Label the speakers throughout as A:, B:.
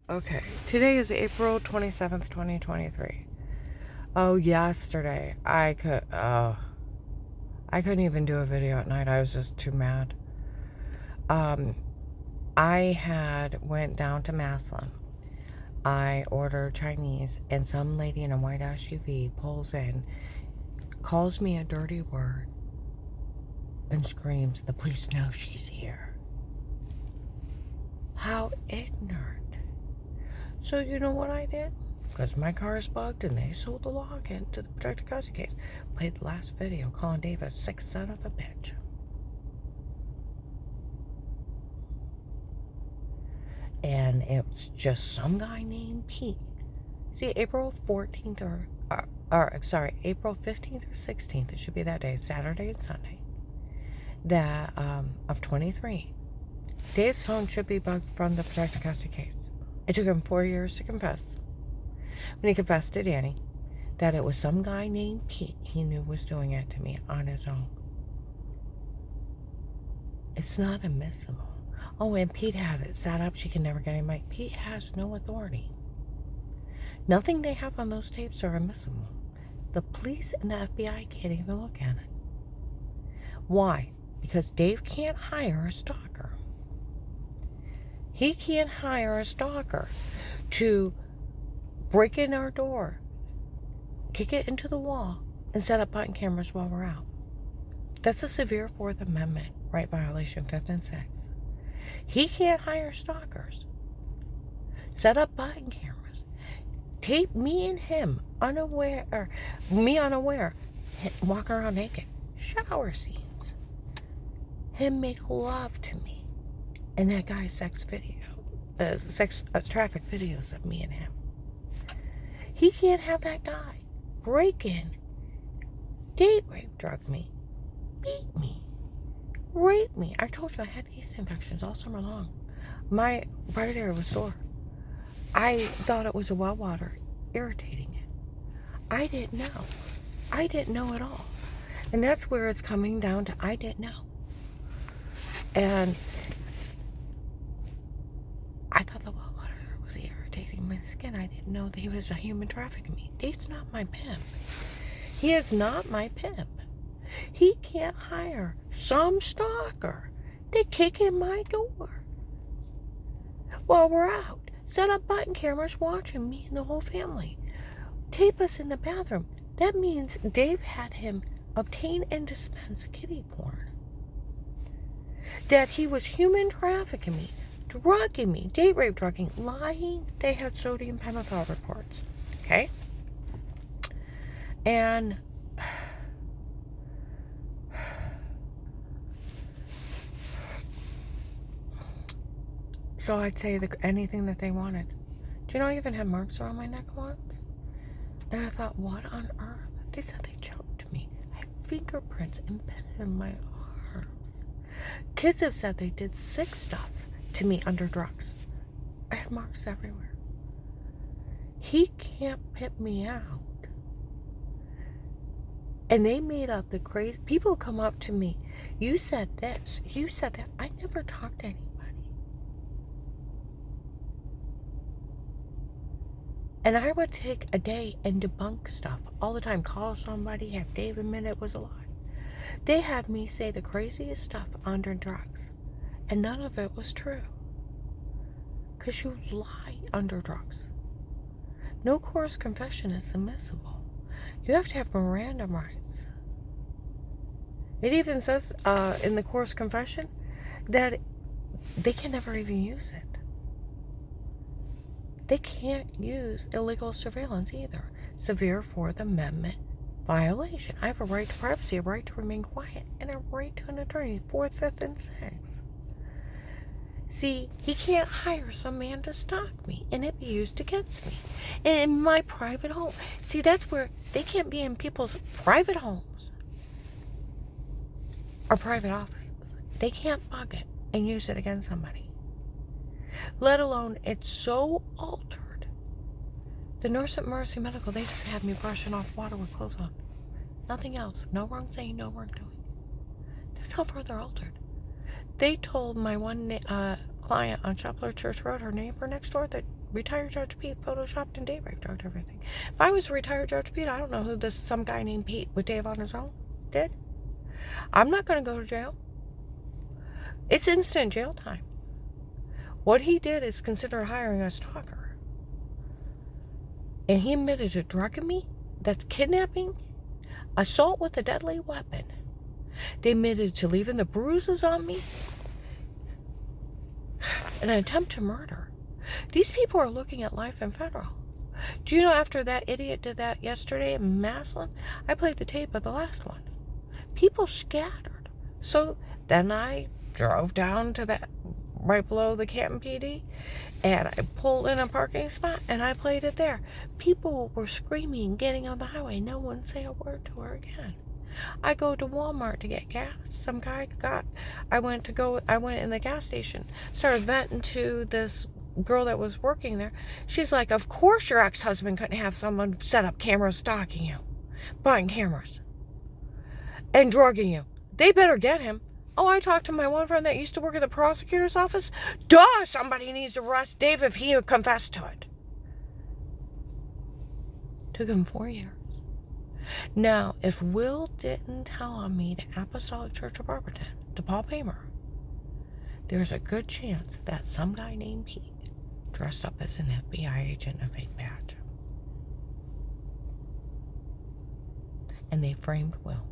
A: Okay, today is April 27th, 2023. Oh, yesterday I couldn't even do a video at night. I was just too mad. I went down to Maslin. I ordered Chinese, and some lady in a white SUV pulls in, calls me a dirty word, and screams, "The police know she's here." How ignorant. So you know what I did? Because my car is bugged and they sold the login to the protected custody case. Played the last video calling Dave a sick son of a bitch. And it's just some guy named Pete. See, April 14th April 15th or 16th, it should be that day, Saturday and Sunday, of 23. Dave's phone should be bugged from the protected custody case. It took him 4 years to confess. When he confessed to Danny that it was some guy named Pete he knew was doing it to me on his own. It's not admissible. Oh, and Pete had it set up. She can never get any money. Pete has no authority. Nothing they have on those tapes are admissible. The police and the FBI can't even look at it. Why? Because Dave can't hire a stalker. He can't hire a stalker to break in our door, kick it into the wall, and set up button cameras while we're out. That's a severe Fourth Amendment right violation, 5th and 6th. He can't hire stalkers, set up button cameras, tape me and him unaware, walking around naked, shower scenes, him make love to me, and that guy's traffic videos of me and him. He can't have that guy break in, date rape, drug me, beat me, rape me. I told you I had yeast infections all summer long. My right ear was sore. I thought it was the well water irritating it. I didn't know. I didn't know at all. And that's where it's coming down to I didn't know. And I thought the well water was irritating my skin. I didn't know that he was a human trafficking me. Dave's not my pimp. He is not my pimp. He can't hire some stalker to kick in my door while we're out, set up button cameras watching me and the whole family, tape us in the bathroom. That means Dave had him obtain and dispense kiddie porn. That he was human trafficking me, drugging me, date rape drugging, lying. They had sodium pentothal reports. Okay? And so I'd say anything that they wanted. Do you know I even had marks around my neck once? And I thought, what on earth? They said they choked me. I had fingerprints embedded in my arms. Kids have said they did sick stuff to me under drugs. I had marks everywhere. He can't pimp me out. And they made up the crazy. People come up to me. You said this. You said that. I never talked to anybody. And I would take a day and debunk stuff all the time. Call somebody, have Dave admit it was a lie. They had me say the craziest stuff under drugs. And none of it was true. Because you lie under drugs. No coerced confession is admissible. You have to have Miranda rights. It even says in the coerced confession that they can never even use it. They can't use illegal surveillance either. Severe Fourth Amendment violation. I have a right to privacy, a right to remain quiet, and a right to an attorney. 4th, 5th, and 6th. See, he can't hire some man to stalk me and it be used against me. And in my private home. See, that's where they can't be in people's private homes or private offices. They can't bug it and use it against somebody. Let alone, it's so altered. The nurse at Mercy Medical, they just had me brushing off water with clothes on. Nothing else. No wrong saying, no wrong doing. That's how far they're altered. They told my one client on Shepler Church Road, her neighbor next door, that retired Judge Pete photoshopped and Dave drugged everything. If I was retired Judge Pete, I don't know who some guy named Pete with Dave on his own did. I'm not going to go to jail. It's instant jail time. What he did is consider hiring a stalker. And he admitted to drugging me. That's kidnapping, assault with a deadly weapon. They admitted to leaving the bruises on me, and an attempt to murder. These people are looking at life in federal. Do you know after that idiot did that yesterday in Maslin, I played the tape of the last one. People scattered. So then I drove down to that right below the Canton PD, and I pulled in a parking spot and I played it there. People were screaming, getting on the highway. No one say a word to her again. I go to Walmart to get gas. Some guy I went in the gas station, started venting to this girl that was working there. She's like, of course your ex-husband couldn't have someone set up cameras stalking you, buying cameras, and drugging you. They better get him. Oh, I talked to my one friend that used to work at the prosecutor's office. Duh, somebody needs to arrest Dave if he would confess to it. Took him 4 years. Now, if Will didn't tell on me to Apostolic Church of Barberton, to Paul Paymer, there's a good chance that some guy named Pete dressed up as an FBI agent in a fake badge. And they framed Will.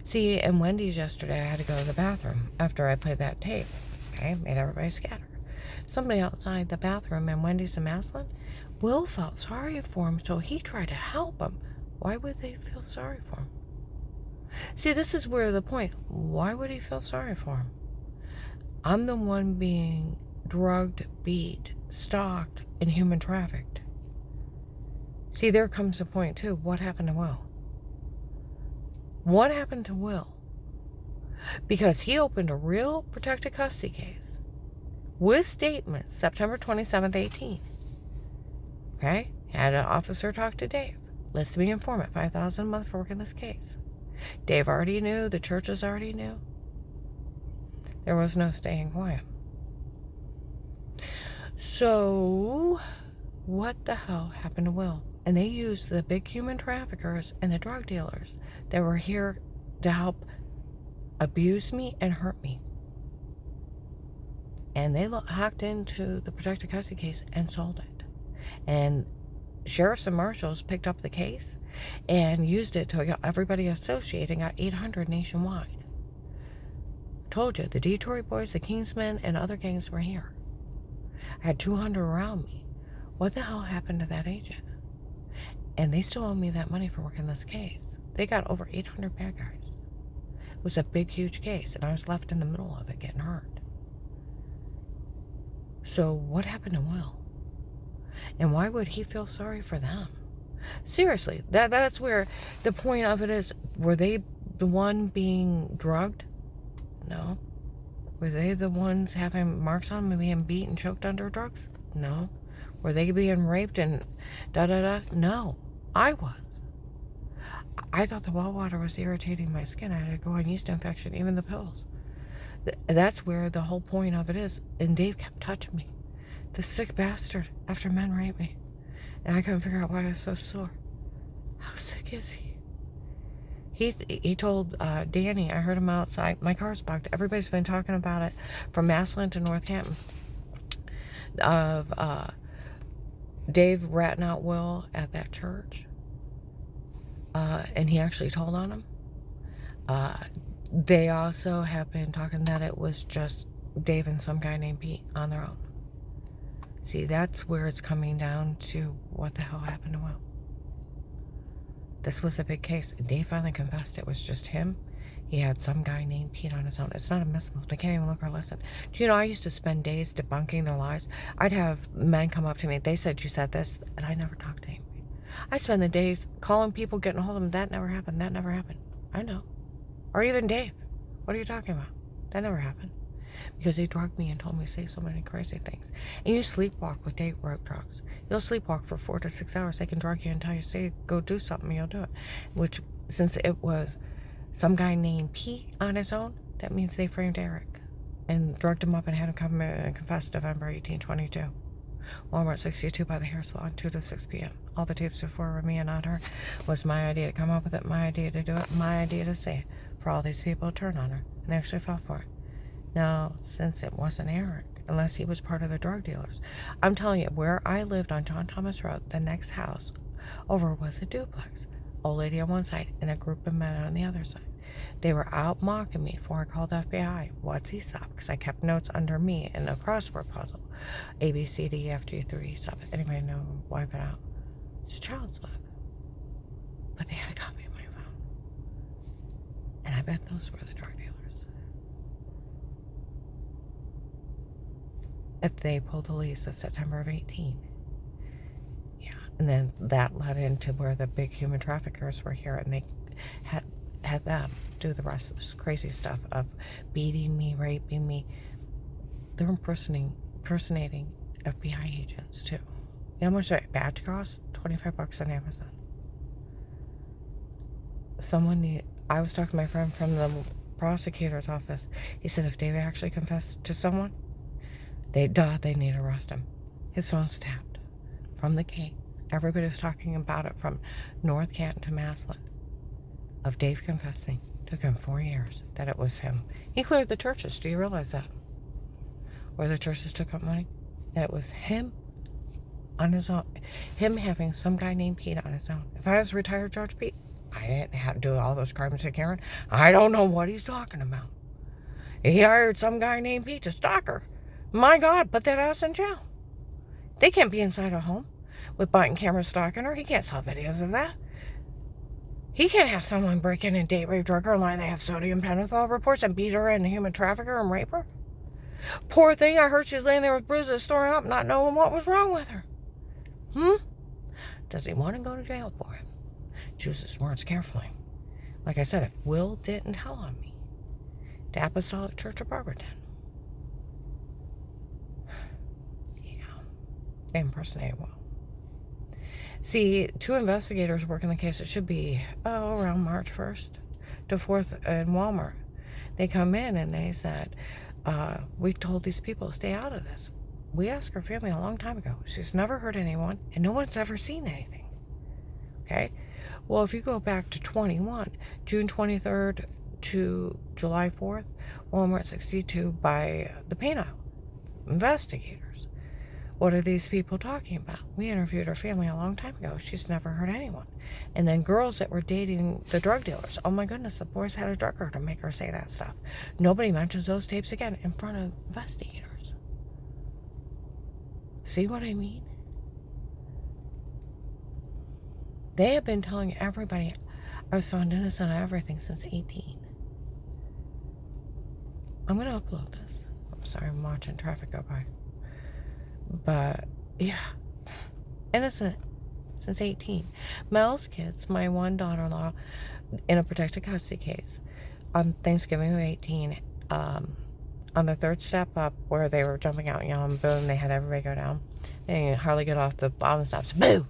A: See, in Wendy's yesterday, I had to go to the bathroom after I played that tape. Okay, made everybody scatter. Somebody outside the bathroom in Wendy's in Maslin, Will felt sorry for him, so he tried to help him. Why would they feel sorry for him? See, this is where the point. Why would he feel sorry for him? I'm the one being drugged, beat, stalked, and human trafficked. See, there comes the point, too. What happened to Will? What happened to Will? Because he opened a real protected custody case with statements September 27th, 18. Okay? Had an officer talk to Dave. List me informant, $5,000 a month for working this case. Dave already knew. The churches already knew. There was no staying quiet. So, what the hell happened to Will? And they used the big human traffickers and the drug dealers that were here to help abuse me and hurt me. And they hacked into the protected custody case and sold it. And sheriffs and marshals picked up the case and used it to everybody associated, got 800 nationwide. Told you, the Detroit boys, the Kingsmen, and other gangs were here. I had 200 around me. What the hell happened to that agent? And they still owe me that money for working this case. They got over 800 bad guys. It was a big, huge case, and I was left in the middle of it getting hurt. So what happened to Will? And why would he feel sorry for them? Seriously, that's where the point of it is. Were they the one being drugged? No. Were they the ones having marks on them and being beat and choked under drugs? No. Were they being raped and da-da-da? No. I was. I thought the well water was irritating my skin. I had to go on yeast infection, even the pills. That's where the whole point of it is. And Dave kept touching me. The sick bastard, after men raped me. And I couldn't figure out why I was so sore. How sick is he? He told Danny, I heard him outside, my car's bugged. Everybody's been talking about it from Maslin to Northampton. Of Dave ratting out Will at that church. And he actually told on him. They also have been talking that it was just Dave and some guy named Pete on their own. See, that's where it's coming down to what the hell happened to Will. This was a big case. Dave finally confessed it was just him. He had some guy named Pete on his own. It's not admissible. They can't even look or listen. Do you know, I used to spend days debunking their lies. I'd have men come up to me. They said, you said this, and I never talked to him. I spend the day calling people, getting a hold of them. That never happened. That never happened. I know. Or even Dave. What are you talking about? That never happened. Because he drugged me and told me to say so many crazy things. And you sleepwalk with Dave rope drugs. You'll sleepwalk for 4 to 6 hours. They can drug you until you say, go do something, you'll do it. Which, since it was some guy named Pete on his own, that means they framed Eric. and drugged him up and had him come in and confess November 1822. Walmart 62 by the hair salon, 2 to 6 p.m. All the tapes before were me and not her. It was my idea to come up with it, my idea to do it, my idea to say it. For all these people to turn on her. And they actually fell for it. Now, since it wasn't Eric, unless he was part of the drug dealers, I'm telling you, where I lived on John Thomas Road, the next house over was a duplex. Old lady on one side and a group of men on the other side. They were out mocking me before I called FBI. What's ESOP? Because I kept notes under me in a crossword puzzle. A, B, C, D, E, F, G, through ESOP. Anybody know? Wipe it out. It's a child's book. But they had a copy of my phone. And I bet those were the drug dealers. If they pulled the lease of September of 18. Yeah. And then that led into where the big human traffickers were here, and they had them do the rest of this crazy stuff of beating me, raping me. They're impersonating FBI agents too. You know how much that badge costs? $25 on Amazon. I was talking to my friend from the prosecutor's office. He said if David actually confessed to someone, they need to arrest him. His phone's tapped from the case. Everybody's talking about it from North Canton to Maslin. Of Dave confessing. Took him 4 years that it was him. He cleared the churches. Do you realize that? Where the churches took up money? That it was him on his own. Him having some guy named Pete on his own. If I was a retired Judge Pete, I didn't have to do all those crimes to Karen. I don't know what he's talking about. He hired some guy named Pete to stalk her. My God, put that ass in jail. They can't be inside a home with button cameras stalking her. He can't sell videos of that. He can't have someone break in and date rape, drug her, and lie they have sodium pentothal reports and beat her and human trafficker and rape her. Poor thing, I heard she's laying there with bruises storing up, not knowing what was wrong with her. Does he want to go to jail for it? Choose his words carefully. Like I said, if Will didn't tell on me, the Apostolic Church of Barberton. Yeah, they impersonated Will. See, 2 investigators working the case. It should be, around March 1st to 4th in Walmart. They come in and they said, we told these people to stay out of this. We asked her family a long time ago. She's never hurt anyone, and no one's ever seen anything. Okay? Well, if you go back to 21, June 23rd to July 4th, Walmart 62 by the paint aisle. Investigators. What are these people talking about? We interviewed her family a long time ago. She's never hurt anyone. And then girls that were dating the drug dealers. Oh my goodness, the boys had a drugger to make her say that stuff. Nobody mentions those tapes again in front of investigators. See what I mean? They have been telling everybody I was found innocent of everything since 18. I'm going to upload this. I'm sorry, I'm watching traffic go by. But, yeah, innocent since 18. Mel's kids, my one daughter-in-law, in a protected custody case, on Thanksgiving of 18, on the 3rd step up where they were jumping out, boom, they had everybody go down. They didn't hardly get off the bottom steps. Boo!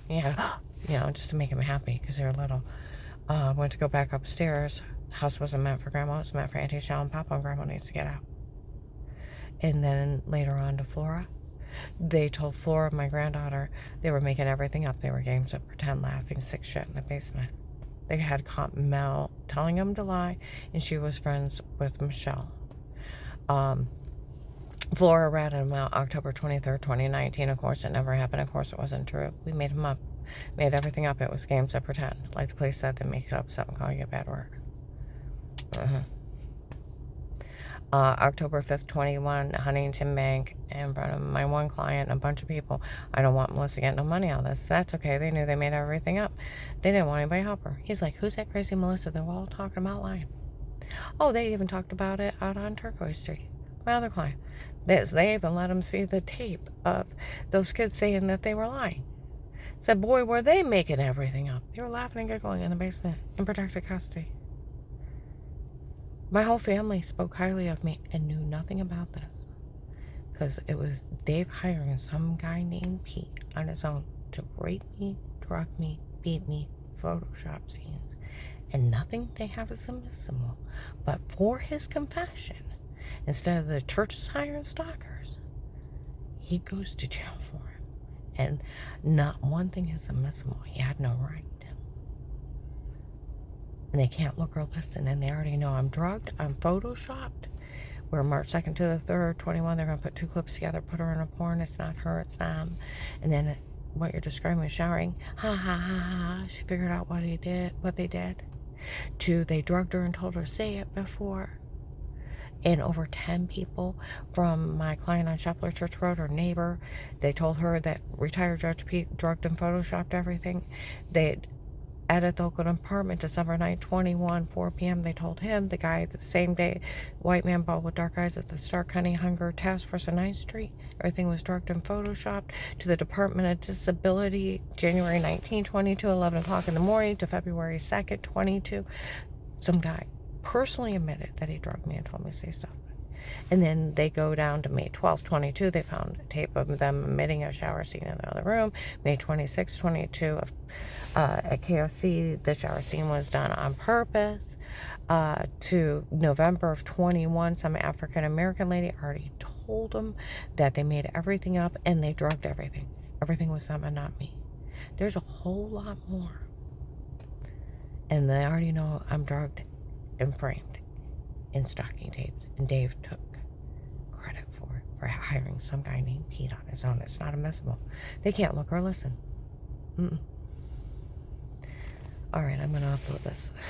A: Yeah, just to make them happy because they were little. Went to go back upstairs. The house wasn't meant for Grandma. It was meant for Auntie Shell and Papa, and Grandma needs to get out. And then later on to Flora. They told Flora, my granddaughter, they were making everything up. They were games of pretend, laughing, sick shit in the basement. They had caught Mel telling them to lie, and she was friends with Michelle. Flora ratted him out October 23rd, 2019. Of course, it never happened. Of course, it wasn't true. We made him up. Made everything up. It was games of pretend. Like the police said, they make up something, call you a bad word. October 5th, 21, Huntington Bank, in front of my one client and a bunch of people. I don't want Melissa getting no money on this. That's okay. They knew they made everything up. They didn't want anybody to help her. He's like, who's that crazy Melissa? They were all talking about lying. Oh, they even talked about it out on Turquoise Street. My other client. They even let him see the tape of those kids saying that they were lying. Said, boy, were they making everything up. They were laughing and giggling in the basement in protected custody. My whole family spoke highly of me and knew nothing about this. Because it was Dave hiring some guy named Pete on his own to rape me, drug me, beat me, Photoshop scenes. And nothing they have is admissible. But for his confession Instead of the churches hiring stalkers, he goes to jail for it. And not one thing is admissible. He had no right. And they can't look or listen, and they already know I'm drugged, I'm photoshopped. Where March 2nd to the 3rd, 21, they're going to put 2 clips together, put her in a porn. It's not her, it's them. And then what you're describing is showering. Ha ha ha ha. She figured out what they did. 2, they drugged her and told her to say it before. And over 10 people from my client on Shepler Church Road, her neighbor, they told her that retired Judge Pete drugged and photoshopped everything. They'd at the Oakland apartment, December 9th, 21, 4 p.m. They told him, the guy, the same day, white man bald with dark eyes at the Stark County Hunger Task Force on 9th Street. Everything was drugged and photoshopped. To the Department of Disability, January 19, 22, 11 o'clock in the morning to February 2nd, 22. Some guy personally admitted that he drugged me and told me to say stuff. And then they go down to May 12th, 22. They found a tape of them emitting a shower scene in the other room. May 26th, 22, at KOC, the shower scene was done on purpose. To November of 21, some African-American lady already told them that they made everything up and they drugged everything. Everything was them and not me. There's a whole lot more. And they already know I'm drugged and framed in stocking tapes. And Dave took credit for hiring some guy named Pete on his own. It's not admissible. They can't look or listen. All right, I'm going to upload this.